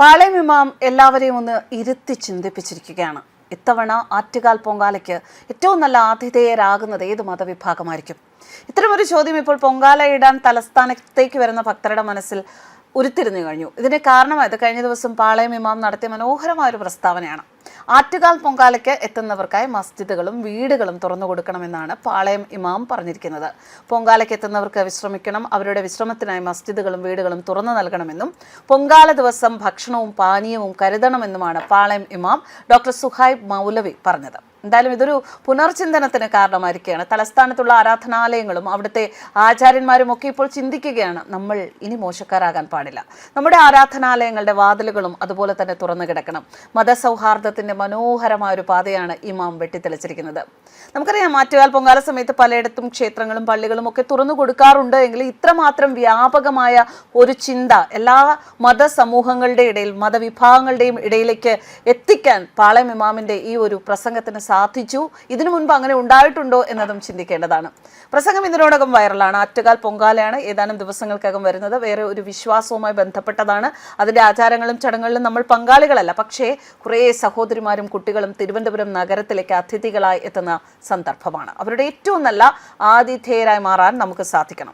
പാളയം ഇമാം എല്ലാവരെയും ഒന്ന് ഇരുത്തി ചിന്തിപ്പിച്ചിരിക്കുകയാണ്. ഇത്തവണ ആറ്റുകാൽ പൊങ്കാലയ്ക്ക് ഏറ്റവും നല്ല ആതിഥേയരാകുന്നത് ഏത് മതവിഭാഗമായിരിക്കും? ഇത്തരമൊരു ചോദ്യം ഇപ്പോൾ പൊങ്കാലയിടാൻ തലസ്ഥാനത്തേക്ക് വരുന്ന ഭക്തരുടെ മനസ്സിൽ ഉരുത്തിരിഞ്ഞു കഴിഞ്ഞു. ഇതിന് കാരണമായത് കഴിഞ്ഞ ദിവസം പാളയം ഇമാം നടത്തിയ മനോഹരമായ ഒരു പ്രസ്താവനയാണ്. ആറ്റുകാൽ പൊങ്കാലയ്ക്ക് എത്തുന്നവർക്കായി മസ്ജിദുകളും വീടുകളും തുറന്നു കൊടുക്കണമെന്നാണ് പാളയം ഇമാം പറഞ്ഞിരിക്കുന്നത്. പൊങ്കാലയ്ക്ക് എത്തുന്നവർക്ക് വിശ്രമിക്കണം, അവരുടെ വിശ്രമത്തിനായി മസ്ജിദുകളും വീടുകളും തുറന്നു നൽകണമെന്നും പൊങ്കാല ദിവസം ഭക്ഷണവും പാനീയവും കരുതണമെന്നുമാണ് പാളയം ഇമാം ഡോക്ടർ സുഹൈബ് മൗലവി പറഞ്ഞത്. എന്തായാലും ഇതൊരു പുനർചിന്തനത്തിന് കാരണമായിരിക്കുകയാണ്. തലസ്ഥാനത്തുള്ള ആരാധനാലയങ്ങളും അവിടുത്തെ ആചാര്യന്മാരും ഒക്കെ ഇപ്പോൾ ചിന്തിക്കുകയാണ്, നമ്മൾ ഇനി മോശക്കാരാകാൻ പാടില്ല, നമ്മുടെ ആരാധനാലയങ്ങളുടെ വാതിലുകളും അതുപോലെ തന്നെ തുറന്നു കിടക്കണം. മതസൗഹാർദ്ദത്തിന്റെ മനോഹരമായ ഒരു പാതയാണ് ഇമാം വെട്ടിത്തെളിച്ചിരിക്കുന്നത്. നമുക്കറിയാം, ആറ്റുകാൽ പൊങ്കാല സമയത്ത് പലയിടത്തും ക്ഷേത്രങ്ങളും പള്ളികളും ഒക്കെ തുറന്നു കൊടുക്കാറുണ്ട് എങ്കിൽ ഇത്രമാത്രം വ്യാപകമായ ഒരു ചിന്ത എല്ലാ മതസമൂഹങ്ങളുടെ ഇടയിൽ, മതവിഭാഗങ്ങളുടെയും ഇടയിലേക്ക് എത്തിക്കാൻ പാളയം ഇമാമിന്റെ ഈ ഒരു പ്രസംഗത്തിന് സാധിച്ചു. ഇതിനു മുൻപ് അങ്ങനെ ഉണ്ടായിട്ടുണ്ടോ എന്നതും ചിന്തിക്കേണ്ടതാണ്. പ്രസംഗം ഇതിനോടകം വൈറലാണ്. ആറ്റുകാൽ പൊങ്കാലയാണ് ഏതാനും ദിവസങ്ങൾക്കകം വരുന്നത്. വേറെ ഒരു വിശ്വാസവുമായി ബന്ധപ്പെട്ടതാണ്. അതിന്റെ ആചാരങ്ങളും ചടങ്ങുകളിലും നമ്മൾ പങ്കാളികളല്ല. പക്ഷേ കുറേ സഹോദരിമാരും കുട്ടികളും തിരുവനന്തപുരം നഗരത്തിലേക്ക് അതിഥികളായി എത്തുന്ന സന്ദർഭമാണ്. അവരുടെ ഏറ്റവും നല്ല ആതിഥേയരായി മാറാൻ നമുക്ക് സാധിക്കണം.